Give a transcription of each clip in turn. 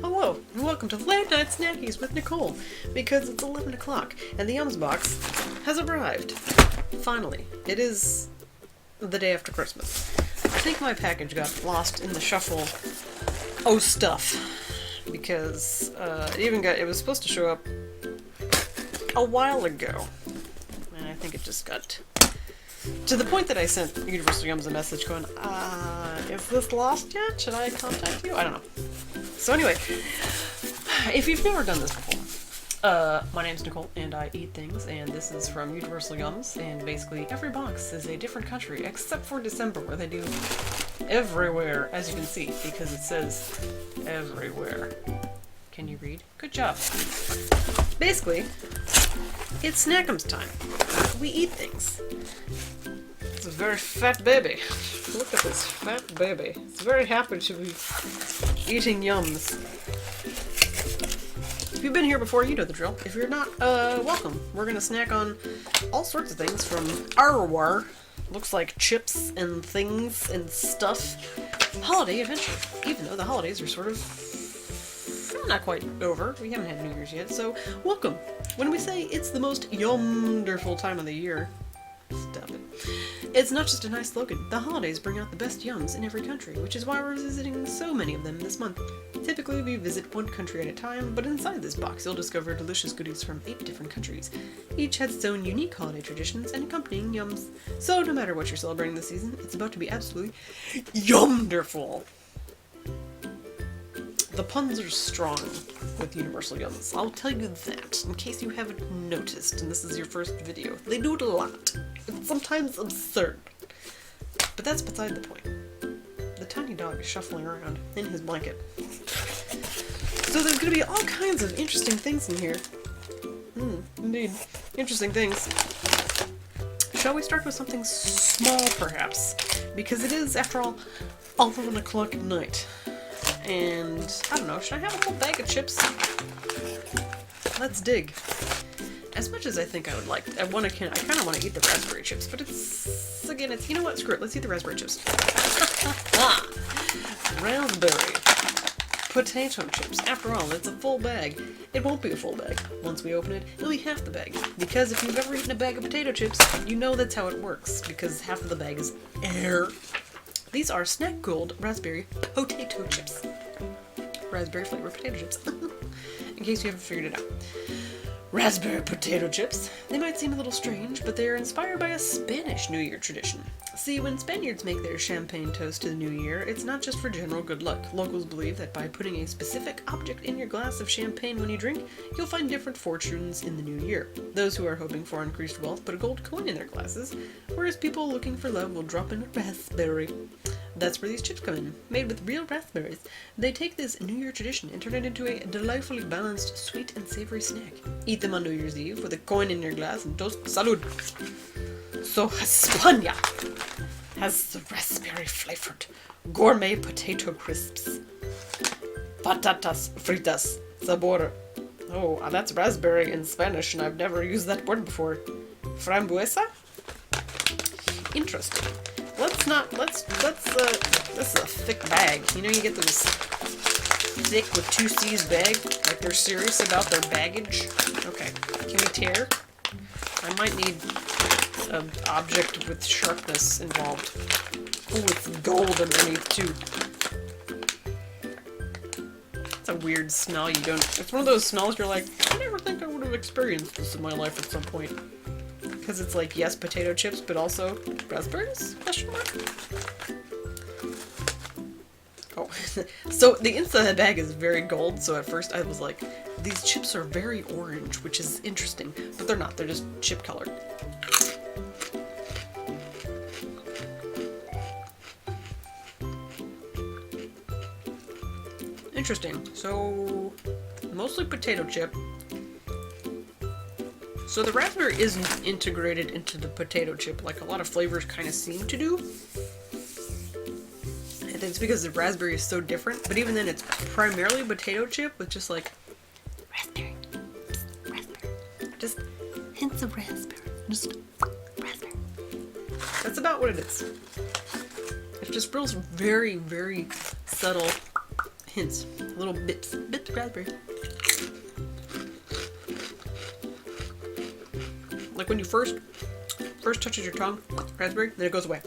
Hello, and welcome to Late Night Snackies with Nicole, because it's 11 o'clock, and the Yums box has arrived. Finally. It is the day after Christmas. I think my package got lost in the shuffle of stuff, because it was supposed to show up a while ago, and I think it just got to the point that I sent Universal Yums a message going, is this lost yet? Should I contact you? I don't know. So anyway, if you've never done this before, my name's Nicole, and I eat things, and this is from Universal Yums, and basically every box is a different country, except for December, where they do everywhere, as you can see, because it says everywhere. Can you read? Good job. Basically, it's Snackums time. We eat things. It's a very fat baby. Look at this fat baby. It's very happy to be eating Yums. If you've been here before, you know the drill. If you're not, welcome. We're gonna snack on all sorts of things from Arwar. Looks like chips and things and stuff. Holiday adventure. Even though the holidays are sort of not quite over. We haven't had New Year's yet, so welcome. When we say it's the most yumderful time of the year, stop it. It's not just a nice slogan. The holidays bring out the best yums in every country, which is why we're visiting so many of them this month. Typically, we visit one country at a time, but inside this box you'll discover delicious goodies from 8 different countries. Each has its own unique holiday traditions and accompanying yums. So no matter what you're celebrating this season, it's about to be absolutely yumderful. The puns are strong with Universal Yums. I'll tell you that, in case you haven't noticed, and this is your first video. They do it a lot. It's sometimes absurd. But that's beside the point. The tiny dog is shuffling around in his blanket. So there's going to be all kinds of interesting things in here. Indeed. Interesting things. Shall we start with something small, perhaps? Because it is, after all, 11 o'clock at night. And, I don't know, should I have a whole bag of chips? Let's dig. As much as I think I would like, I kind of want to eat the raspberry chips, but you know what, screw it, let's eat the raspberry chips. Raspberry potato chips. After all, it's a full bag. It won't be a full bag. Once we open it, it'll be half the bag. Because if you've ever eaten a bag of potato chips, you know that's how it works, because half of the bag is air. These are Snackgold Raspberry Potato Chips. Raspberry flavored potato chips. In case you haven't figured it out. Raspberry potato chips. They might seem a little strange, but they are inspired by a Spanish New Year tradition. See, when Spaniards make their champagne toast to the New Year, it's not just for general good luck. Locals believe that by putting a specific object in your glass of champagne when you drink, you'll find different fortunes in the new year. Those who are hoping for increased wealth put a gold coin in their glasses, whereas people looking for love will drop in a raspberry. That's where these chips come in. Made with real raspberries, they take this New Year tradition and turn it into a delightfully balanced, sweet and savory snack. Eat them on New Year's Eve with a coin in your glass and toast salud. So España has the raspberry flavored gourmet potato crisps. Patatas fritas sabor. Oh, that's raspberry in Spanish, and I've never used that word before. Frambuesa? Interesting. This is a thick bag. You know, you get those thick with 2 C's bag, like they're serious about their baggage. Okay, can we tear? I might need an object with sharpness involved. Oh, it's gold underneath too. It's a weird smell you don't, it's one of those smells you're like, I never think I would have experienced this in my life at some point. Because it's like, yes, potato chips, but also raspberries? Question mark? Oh, so the inside of the bag is very gold, so at first I was like, these chips are very orange, which is interesting, but they're not, they're just chip colored. Interesting, so mostly potato chip. So the raspberry isn't integrated into the potato chip like a lot of flavors kind of seem to do. And it's because the raspberry is so different, but even then it's primarily potato chip with just like raspberry, just hints of raspberry, just raspberry. That's about what it is. It just feels very, very subtle hints, little bits of raspberry. Like when you first touches your tongue, raspberry, then it goes away.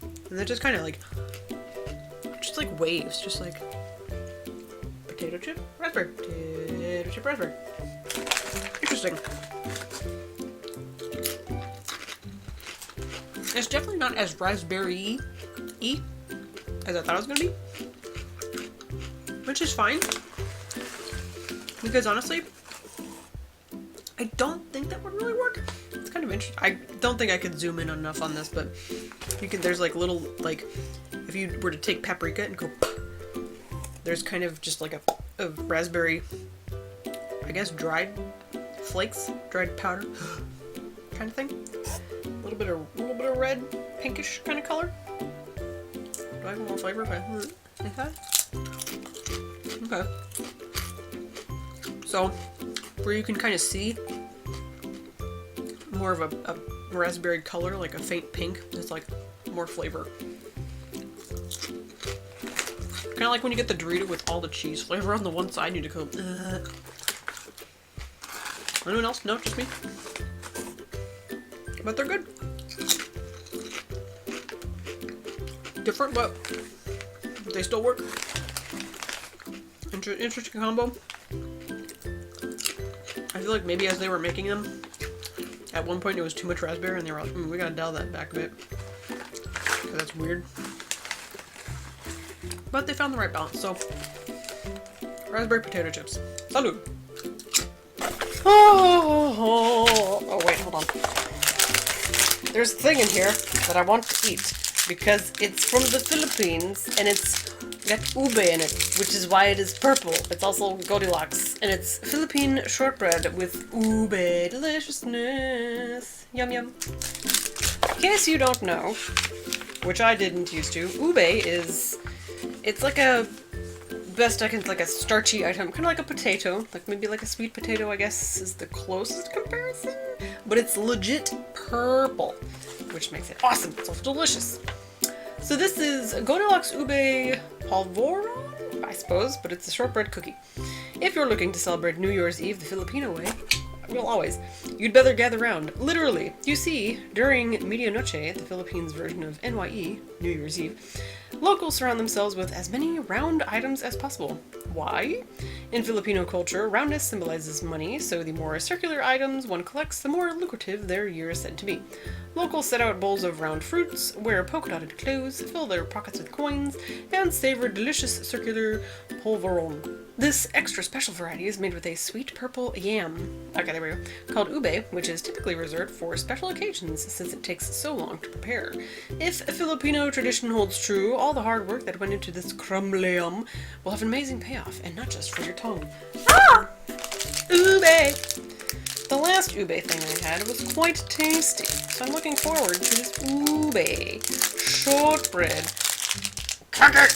And then just kind of like, just like waves, just like potato chip, raspberry, potato chip, raspberry. Interesting. It's definitely not as raspberry-y as I thought it was gonna be, which is fine, because honestly, I don't think that would really work. It's kind of interesting. I don't think I could zoom in enough on this, but you can. There's like little, like, if you were to take paprika and go, there's kind of just like a raspberry, I guess, dried flakes, dried powder, kind of thing. A little bit of red, pinkish kind of color. Do I have more flavor if I like that? Okay. So, where you can kind of see more of a raspberry color, like a faint pink, it's like more flavor. Kind of like when you get the Dorito with all the cheese flavor on the one side, you need to go, Anyone else? No, just me? But they're good. Different, but they still work. Interesting combo. I feel like maybe as they were making them, at one point it was too much raspberry and they were like, we gotta dial that back a bit. Because that's weird. But they found the right balance, so. Raspberry potato chips. Salud! Oh, wait, hold on. There's a thing in here that I want to eat because it's from the Philippines and it's got ube in it, which is why it is purple. It's also Goldilocks, and it's Philippine shortbread with ube deliciousness. Yum yum. In case you don't know, which I didn't used to, ube is, it's like a, best I can, like a starchy item, kind of like a potato, like maybe like a sweet potato, I guess is the closest comparison, but it's legit purple, which makes it awesome. It's also delicious. So this is Goldilocks Ube Polvoron, I suppose, but it's a shortbread cookie. If you're looking to celebrate New Year's Eve the Filipino way, well, always, you'd better gather round. Literally, you see, during Medianoche, the Philippines version of NYE, New Year's Eve, locals surround themselves with as many round items as possible. Why? In Filipino culture, roundness symbolizes money, so the more circular items one collects, the more lucrative their year is said to be. Locals set out bowls of round fruits, wear polka-dotted clothes, fill their pockets with coins, and savor delicious circular polvoron. This extra special variety is made with a sweet purple yam, okay, there we go, called ube, which is typically reserved for special occasions since it takes so long to prepare. If a Filipino tradition holds true, all the hard work that went into this crumble yam will have an amazing payoff, and not just for your tongue. Ah! Ube! The last ube thing I had was quite tasty, so I'm looking forward to this ube shortbread cookie.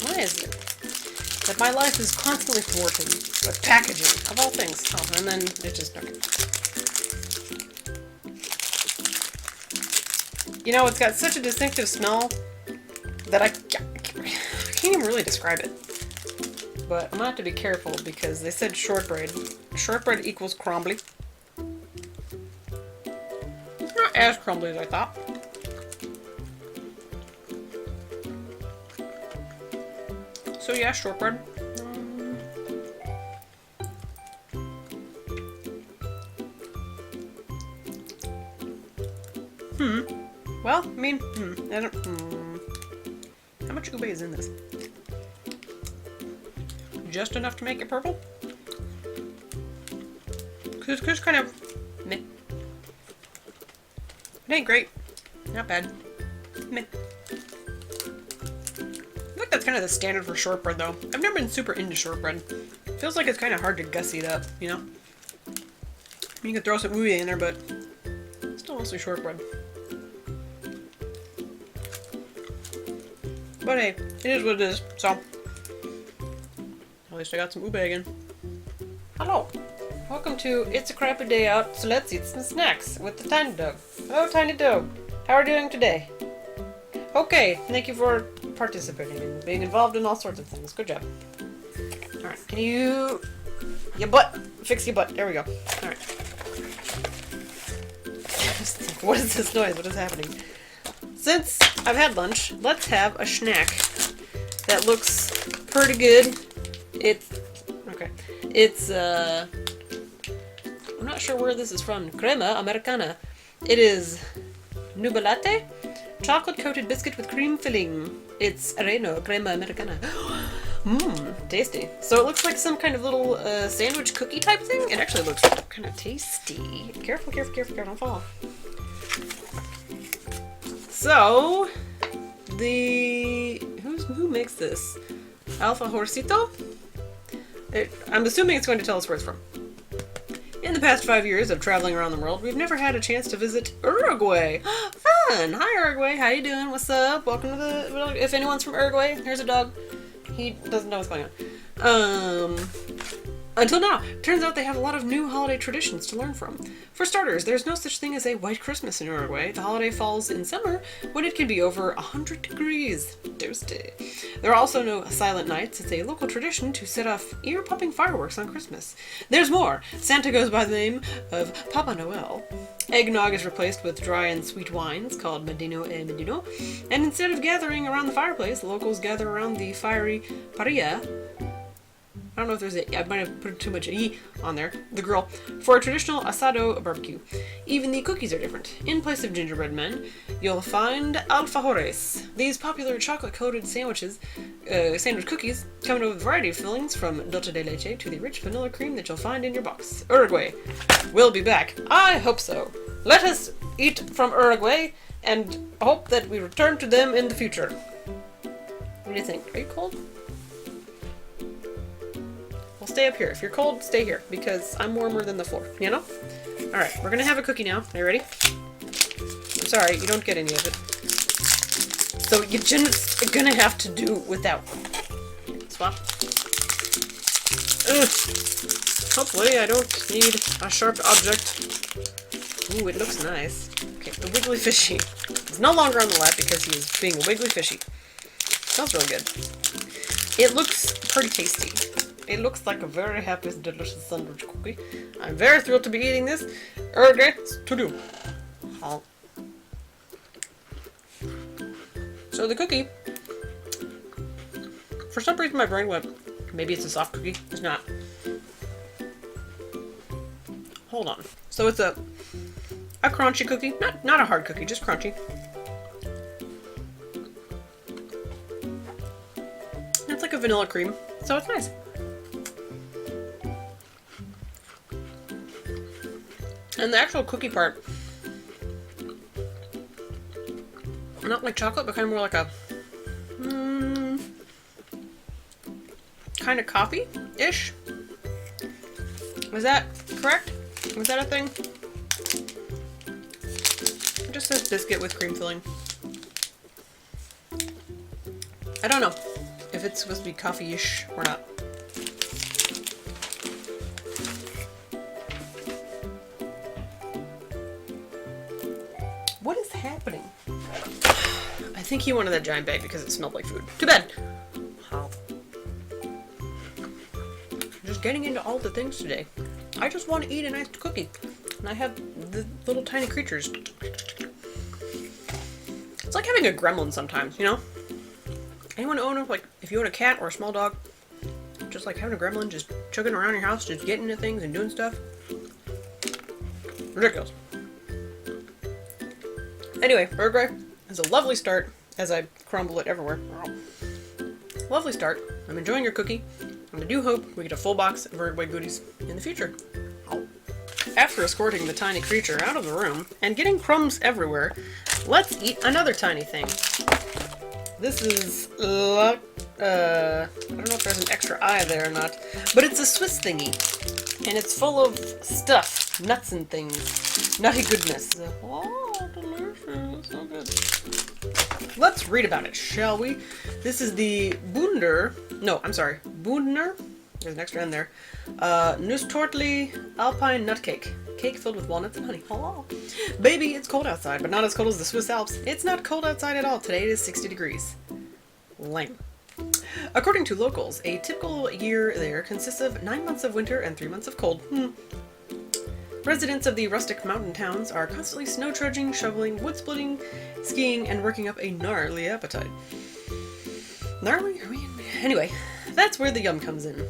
Why is it that my life is constantly thwarted with packaging, of all things? Oh, and then it just, okay. You know, it's got such a distinctive smell that I can't even really describe it. But I'm gonna have to be careful because they said shortbread. Shortbread equals crumbly. It's not as crumbly as I thought. So yeah, shortbread. Well, I mean, I don't, how much ube is in this? Just enough to make it purple? Cause it's kind of meh. It ain't great. Not bad. Meh. I think that's kind of the standard for shortbread though. I've never been super into shortbread. Feels like it's kind of hard to gussy it up, you know? I mean, you could throw some ube in there, but it's still mostly shortbread. But hey, it is what it is, so. At least I got some ube again. Hello. Welcome to It's a Crappy Day Out, so let's eat some snacks with the Tiny Dog. Hello, Tiny Dog. How are you doing today? Okay, thank you for participating and being involved in all sorts of things. Good job. Alright, can you... Your butt! Fix your butt. There we go. Alright. What is this noise? What is happening? Since I've had lunch, let's have a snack that looks pretty good. It's I'm not sure where this is from. Crema Americana. It is Nubelate, chocolate-coated biscuit with cream filling. It's Reno Crema Americana. Mmm, tasty. So it looks like some kind of little sandwich cookie type thing. It actually looks kind of tasty. Careful, careful, careful, careful, don't fall. So, who makes this? Alfajorcito? I'm assuming it's going to tell us where it's from. In the past 5 years of traveling around the world, we've never had a chance to visit Uruguay. Fun! Hi Uruguay, how you doing? What's up? Welcome to the... If anyone's from Uruguay, here's a dog. He doesn't know what's going on. Until now, turns out they have a lot of new holiday traditions to learn from. For starters, there's no such thing as a white Christmas in Uruguay. The holiday falls in summer when it can be over 100 degrees. Toasty. There are also no silent nights. It's a local tradition to set off ear-popping fireworks on Christmas. There's more. Santa goes by the name of Papa Noel. Eggnog is replaced with dry and sweet wines called Medino e Medino. And instead of gathering around the fireplace, locals gather around the fiery parrilla. I don't know if there's I might have put too much E on there. The grill. For a traditional asado barbecue. Even the cookies are different. In place of gingerbread men, you'll find alfajores. These popular chocolate-coated sandwich cookies come in a variety of fillings from dulce de leche to the rich vanilla cream that you'll find in your box. Uruguay. We'll be back. I hope so. Let us eat from Uruguay and hope that we return to them in the future. What do you think? Are you cold? Well, stay up here. If you're cold, stay here, because I'm warmer than the floor, you know? Alright, we're gonna have a cookie now. Are you ready? I'm sorry, you don't get any of it. So you're just gonna have to do without. Swap. Ugh. Hopefully I don't need a sharp object. Ooh, it looks nice. Okay, the wiggly fishy. He's no longer on the lap because he's being a wiggly fishy. Smells really good. It looks pretty tasty. It looks like a very happy, delicious sandwich cookie. I'm very thrilled to be eating this. Okay, to do. So the cookie, for some reason my brain went, maybe it's a soft cookie. It's not. Hold on. So it's a crunchy cookie. Not a hard cookie, just crunchy. It's like a vanilla cream, so it's nice. And the actual cookie part, not like chocolate, but kind of more like a kind of coffee-ish. Was that correct? Was that a thing? It just says biscuit with cream filling. I don't know if it's supposed to be coffee-ish or not. What is happening? I think he wanted that giant bag because it smelled like food. Too bad. How? Just getting into all the things today. I just want to eat a nice cookie. And I have the little tiny creatures. It's like having a gremlin sometimes, you know? Anyone own, like, if you own a cat or a small dog, just like having a gremlin just chugging around your house, just getting into things and doing stuff. Ridiculous. Anyway, Uruguay is a lovely start as I crumble it everywhere. Lovely start. I'm enjoying your cookie, and I do hope we get a full box of Uruguay goodies in the future. After escorting the tiny creature out of the room and getting crumbs everywhere, let's eat another tiny thing. This is, I don't know if there's an extra I there or not, but it's a Swiss thingy, and it's full of stuff, nuts and things, nutty goodness. Oh, delicious, so good. Let's read about it, shall we? This is the Bünder there's an extra N there, Nusstortli Alpine nut cake. Cake filled with walnuts and honey. Oh, baby, it's cold outside, but not as cold as the Swiss Alps. It's not cold outside at all. Today it is 60 degrees. Lame. According to locals, a typical year there consists of 9 months of winter and 3 months of cold. Residents of the rustic mountain towns are constantly snow trudging, shoveling, wood splitting, skiing, and working up a gnarly appetite. Gnarly? Anyway, that's where the yum comes in.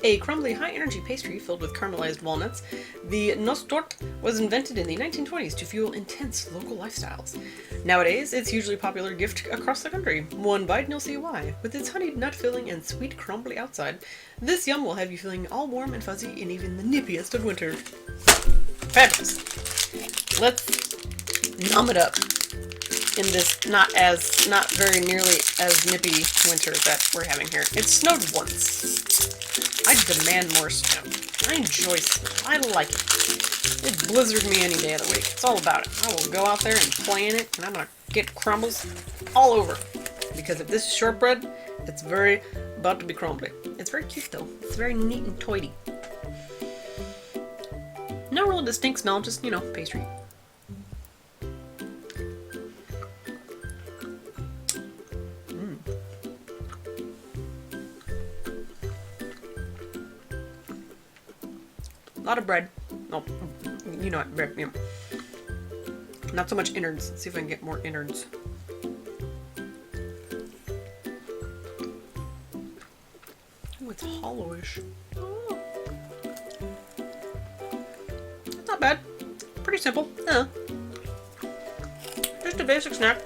A crumbly, high-energy pastry filled with caramelized walnuts, the Nusstortli was invented in the 1920s to fuel intense local lifestyles. Nowadays, it's hugely popular gift across the country. One bite and you'll see why. With its honeyed nut filling and sweet crumbly outside, this yum will have you feeling all warm and fuzzy in even the nippiest of winter. Fabulous. Let's numb it up in this not very nearly as nippy winter that we're having here. It snowed once. I demand more snow. I enjoy snow. I like it. It blizzard me any day of the week. It's all about it. I will go out there and play in it, and I'm gonna get crumbles all over. Because if this is shortbread, it's very about to be crumbly. It's very cute though. It's very neat and toity. No real distinct smell, just, pastry. A lot of bread. Oh, bread. Yeah. Not so much innards. Let's see if I can get more innards. Oh, it's hollowish. Oh. It's not bad. Pretty simple. Yeah. Just a basic snack.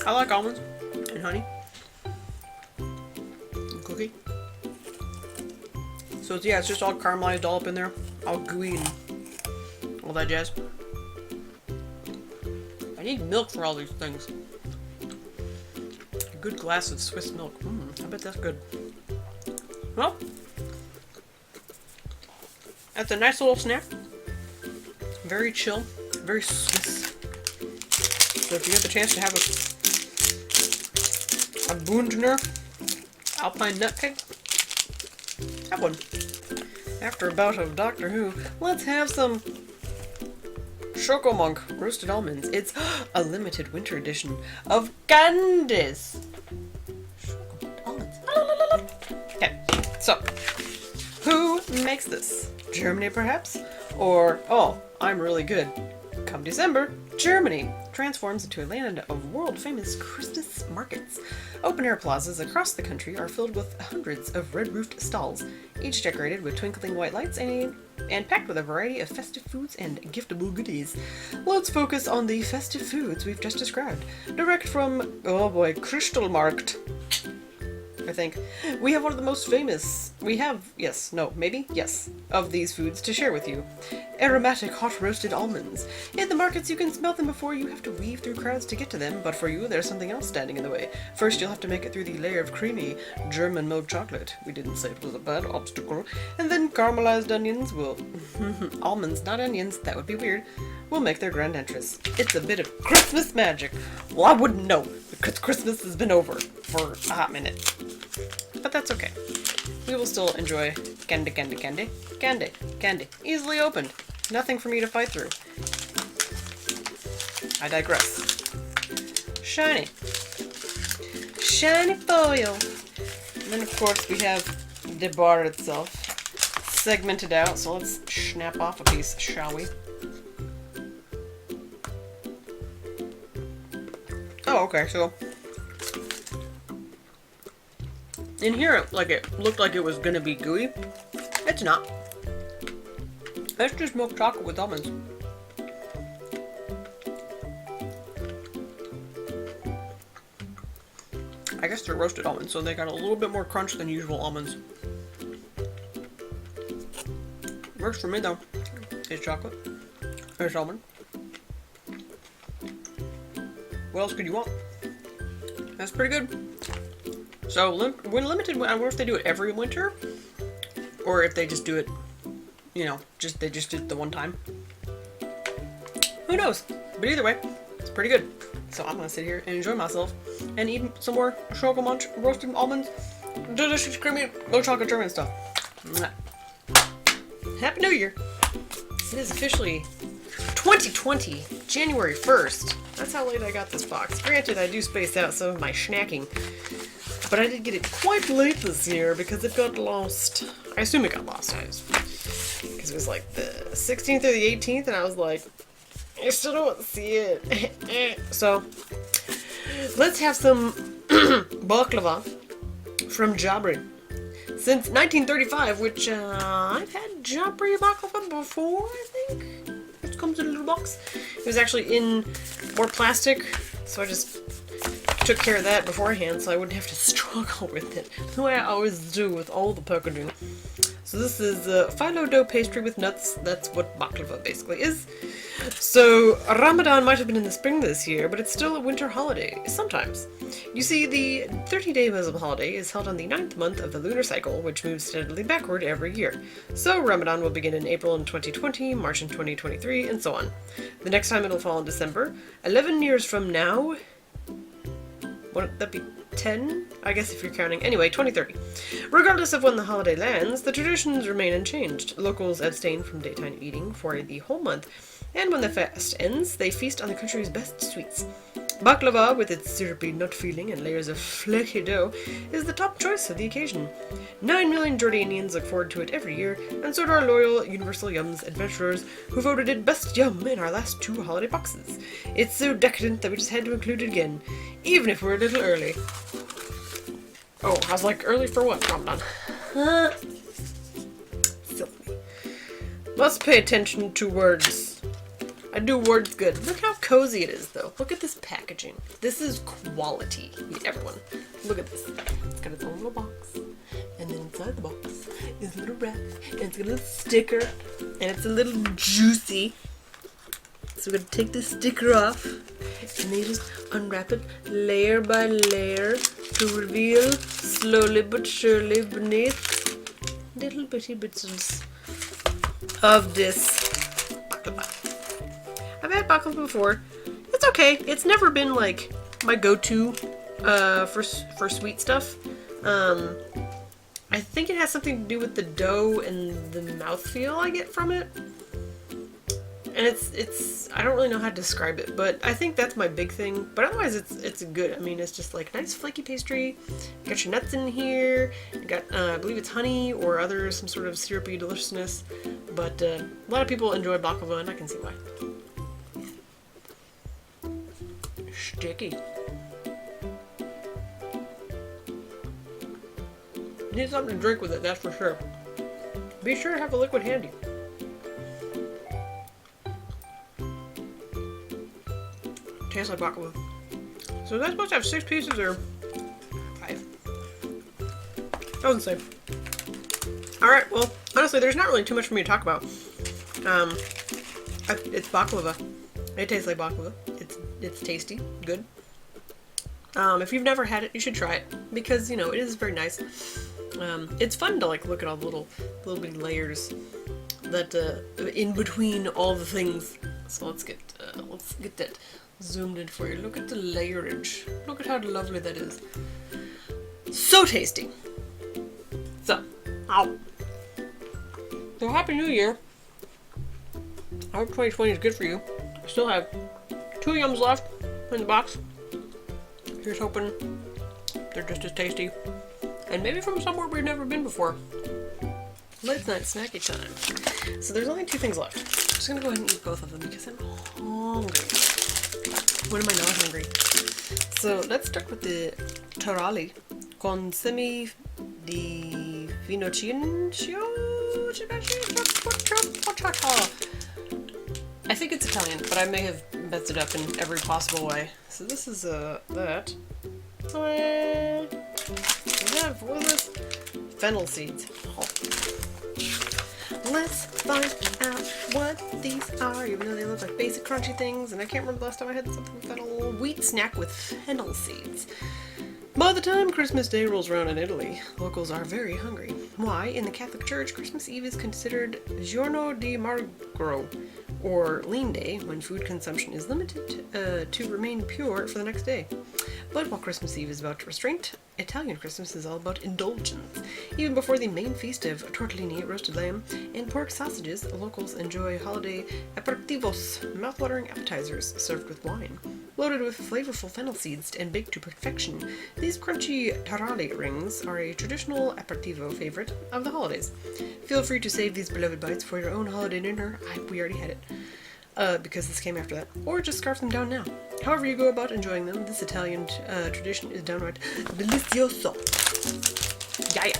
I like almonds and honey. And cookie. So it's just all caramelized all up in there. All gooey and all that jazz. I need milk for all these things. A good glass of Swiss milk. I bet that's good. Well, that's a nice little snack. Very chill. Very Swiss. So if you get the chance to have a Bünder Alpine nut cake, have one. After a bout of Doctor Who, let's have some Shokomonk Roasted Almonds. It's a limited winter edition of candies. Shokomonk almonds. Okay, so who makes this? Germany, perhaps? Or, oh, I'm really good. Come December, Germany transforms into a land of world-famous Christmas markets. Open-air plazas across the country are filled with hundreds of red-roofed stalls, each decorated with twinkling white lights and packed with a variety of festive foods and giftable goodies. Let's focus on the festive foods we've just described. Direct from, oh boy, Kristallmarkt. I think. We have one of the most famous, of these foods to share with you. Aromatic hot roasted almonds. In the markets you can smell them before you have to weave through crowds to get to them, but for you there's something else standing in the way. First you'll have to make it through the layer of creamy German milk chocolate. We didn't say it was a bad obstacle. And then caramelized onions will... almonds, not onions, that would be weird. Will make their grand entrance. It's a bit of Christmas magic. Well, I wouldn't know, because Christmas has been over for a hot minute. But that's okay. We will still enjoy candy. Easily opened. Nothing for me to fight through. I digress. Shiny. Shiny foil. And then of course we have the bar itself. Segmented out, so let's snap off a piece, shall we? Oh, okay, so in here, it looked like it was gonna be gooey. It's not. It's just milk chocolate with almonds. I guess they're roasted almonds, so they got a little bit more crunch than usual almonds. Works for me though. It's chocolate. There's almond. What else could you want? That's pretty good. So when limited, I wonder if they do it every winter, or if they just do it, they just did it the one time. Who knows? But either way, it's pretty good. So I'm gonna sit here and enjoy myself and eat some more Shokomonk roasted almonds, delicious creamy low chocolate German stuff. Mwah. Happy New Year! It is officially 2020, January 1st. That's how late I got this box. Granted, I do space out some of my snacking But I did get it quite late this year because it got lost. I assume it got lost, because it was like the 16th or the 18th, and I was like, I still don't see it. So, let's have some baklava from Jabri. Since 1935, which I've had Jabri baklava before, I think. It comes in a little box. It was actually in more plastic, so I just took care of that beforehand so I wouldn't have to struggle with it, the way I always do with all the packaging. So this is phyllo dough pastry with nuts. That's what baklava basically is. So Ramadan might have been in the spring this year, but it's still a winter holiday, sometimes. You see, the 30-day Muslim holiday is held on the 9th month of the lunar cycle, which moves steadily backward every year. So Ramadan will begin in April in 2020, March in 2023, and so on. The next time it'll fall in December. 11 years from now, wouldn't that be 10? I guess if you're counting. Anyway, 2030. Regardless of when the holiday lands, the traditions remain unchanged. Locals abstain from daytime eating for the whole month, and when the fast ends, they feast on the country's best sweets. Baklava, with its syrupy nut feeling and layers of flaky dough, is the top choice of the occasion. 9 million Jordanians look forward to it every year, and so do our loyal Universal Yums adventurers, who voted it best yum in our last 2 holiday boxes. It's so decadent that we just had to include it again, even if we're a little early. Oh, I was like, early for what, Ramadan? Silly. Must pay attention to words. I do words good. Look how cozy it is, though. Look at this packaging. This is quality. Everyone, look at this. It's got its own little box, and then inside the box is a little wrap, and it's got a little sticker, and it's a little juicy. So we're gonna take this sticker off, and then you just unwrap it layer by layer to reveal slowly but surely beneath little bitty bits of this baklava. I've had baklava before. It's okay. It's never been like my go-to for sweet stuff. I think it has something to do with the dough and the mouthfeel I get from it. And it's I don't really know how to describe it, but I think that's my big thing. But otherwise, it's good. I mean, it's just like nice flaky pastry. You got your nuts in here. You got I believe it's honey or other some sort of syrupy deliciousness. But a lot of people enjoy baklava, and I can see why. Sticky. Need something to drink with it, that's for sure. Be sure to have a liquid handy. Tastes like baklava. So is that supposed to have 6 pieces or 5? Doesn't say. Alright, well, honestly, there's not really too much for me to talk about. It's baklava. It tastes like baklava. It's tasty, good. If you've never had it, you should try it, because, you know, it is very nice. It's fun to, like, look at all the little bitty layers that, in between all the things. So let's get that zoomed in for you. Look at the layerage. Look at how lovely that is. So tasty. So, so Happy New Year. I hope 2020 is good for you. I still have 2 yums left in the box. Here's hoping they're just as tasty. And maybe from somewhere we've never been before. Late night snacky time. So there's only 2 things left. I'm just gonna go ahead and eat both of them because I'm hungry. When am I not hungry? So let's start with the Taralli con Semi di Finocchio. I think it's Italian, but I may have messed it up in every possible way. So this is that. What is this? Fennel seeds. Oh. Let's find out what these are, even though they look like basic crunchy things, and I can't remember the last time I had something with fennel. Wheat snack with fennel seeds. By the time Christmas Day rolls around in Italy, locals are very hungry. Why? In the Catholic Church, Christmas Eve is considered Giorno di Magro, or lean day, when food consumption is limited to remain pure for the next day. But while Christmas Eve is about restraint, Italian Christmas is all about indulgence. Even before the main feast of tortellini, roasted lamb, and pork sausages, locals enjoy holiday aperitivos, mouth-watering appetizers served with wine. Loaded with flavorful fennel seeds and baked to perfection, these crunchy Taralli rings are a traditional aperitivo favorite of the holidays. Feel free to save these beloved bites for your own holiday dinner. We already had it, because this came after that. Or just scarf them down now. However you go about enjoying them, this Italian tradition is downright delicioso. Yeah.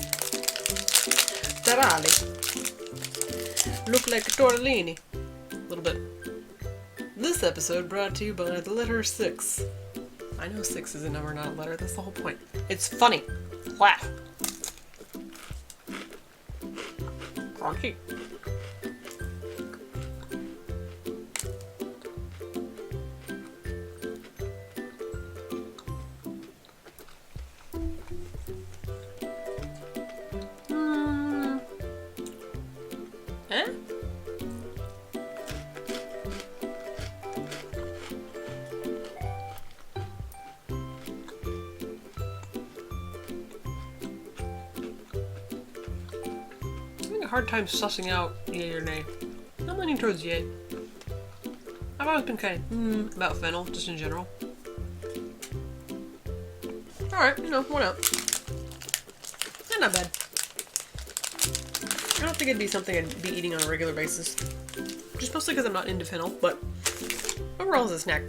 Taralli. Look like tortellini. A little bit. This episode brought to you by the letter 6. I know 6 is a number, not a letter. That's the whole point. It's funny. Laugh. Crunchy. Eh? Hard time sussing out yay or nay. I'm leaning towards yay. I've always been kind of about fennel, just in general. Alright, one out. Yeah, not bad. I don't think it'd be something I'd be eating on a regular basis. Just mostly because I'm not into fennel, but overall as a snack,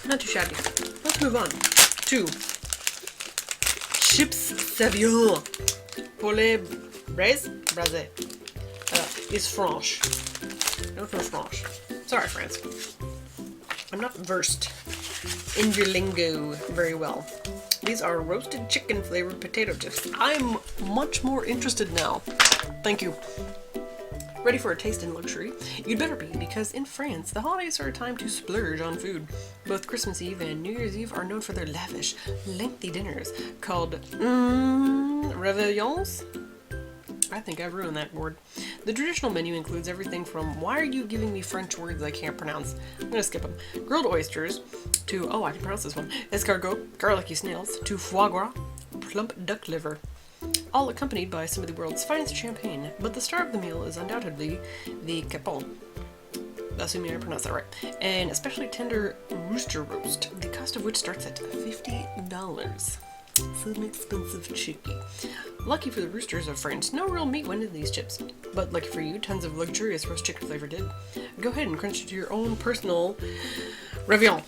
not too shabby. Let's move on to Chips Sibell Poulet Braisé. Is French. No French. Sorry, France. I'm not versed in your lingo very well. These are roasted chicken flavored potato chips. I'm much more interested now. Thank you. Ready for a taste in luxury? You'd better be, because in France, the holidays are a time to splurge on food. Both Christmas Eve and New Year's Eve are known for their lavish, lengthy dinners called réveillons. I think I've ruined that word. The traditional menu includes everything from, why are you giving me French words I can't pronounce? I'm gonna skip them. Grilled oysters, to, I can pronounce this one, escargot, garlicky snails, to foie gras, plump duck liver. All accompanied by some of the world's finest champagne, but the star of the meal is undoubtedly the capon. Assuming I pronounced that right. An especially tender rooster roast, the cost of which starts at $50. It's an expensive chickie. Lucky for the roosters of France, no real meat went into these chips. But lucky for you, tons of luxurious roast chicken flavor did. Go ahead and crunch it to your own personal réveillon.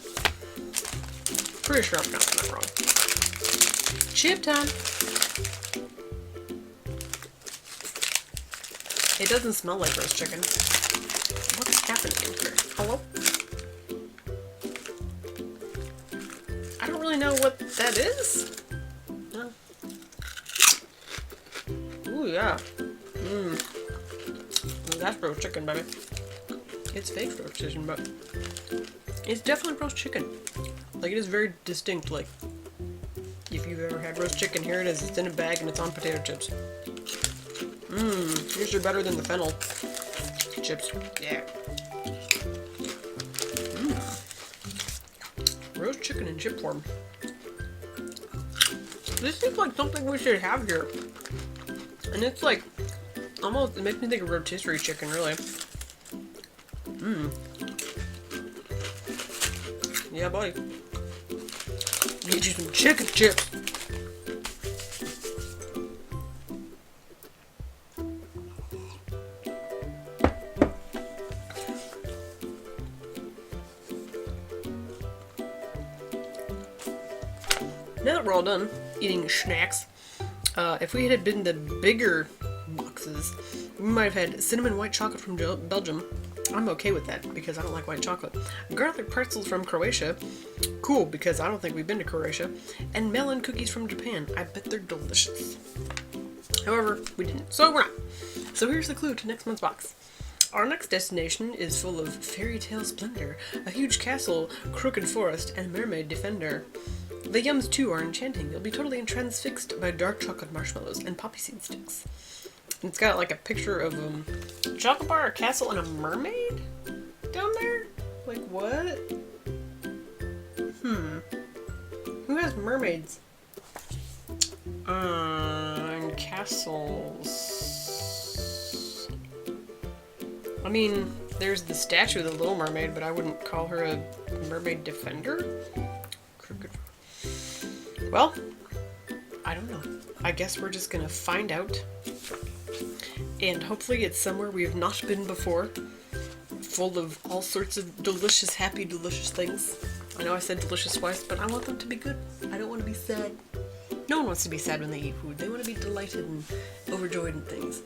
Pretty sure I'm pronouncing that wrong. Chip time! It doesn't smell like roast chicken. What's happening here? Hello? I don't really know what that is. No. Ooh, yeah. That's roast chicken, baby. It's fake roast chicken, but it's definitely roast chicken. Like, it is very distinct. Like, if you've ever had roast chicken, here it is. It's in a bag and it's on potato chips. These are better than the fennel chips. Yeah. Roast chicken in chip form. This seems like something we should have here. And it's like, almost, it makes me think of rotisserie chicken, really. Yeah, buddy. Get you some chicken chips. Now that we're all done eating snacks, if we had been the bigger boxes, we might have had cinnamon white chocolate from Belgium. I'm okay with that because I don't like white chocolate. Garlic pretzels from Croatia. Cool, because I don't think we've been to Croatia. And melon cookies from Japan. I bet they're delicious. However, we didn't. So we're not. So here's the clue to next month's box. Our next destination is full of fairy tale splendor, a huge castle, crooked forest, and mermaid defender. The yums, too, are enchanting. You'll be totally transfixed by dark chocolate marshmallows and poppy seed sticks. And it's got like a picture of a chocolate bar, a castle, and a mermaid down there? Like, what? Who has mermaids? And castles. I mean, There's the statue of the Little Mermaid, but I wouldn't call her a mermaid defender. Well, I don't know. I guess we're just gonna find out. And hopefully it's somewhere we have not been before. Full of all sorts of delicious, happy, delicious things. I know I said delicious twice, but I want them to be good. I don't want to be sad. No one wants to be sad when they eat food. They want to be delighted and overjoyed in things.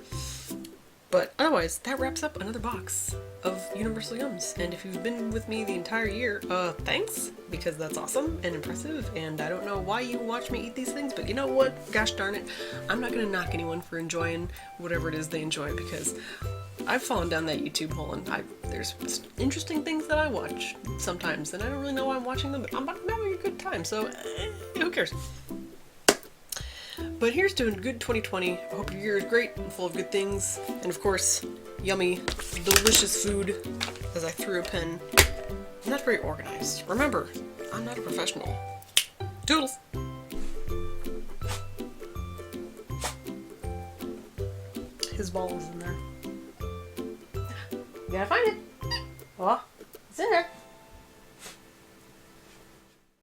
But otherwise, that wraps up another box of Universal Yums. And if you've been with me the entire year, thanks, because that's awesome and impressive. And I don't know why you watch me eat these things, but you know what? Gosh darn it. I'm not going to knock anyone for enjoying whatever it is they enjoy, because I've fallen down that YouTube hole, and there's interesting things that I watch sometimes, and I don't really know why I'm watching them, but I'm having a good time, so who cares? But here's to a good 2020. I hope your year is great and full of good things. And of course, yummy, delicious food as I threw a pen. I'm not very organized. Remember, I'm not a professional. Toodles! His ball is in there. You gotta find it. Oh, it's in there.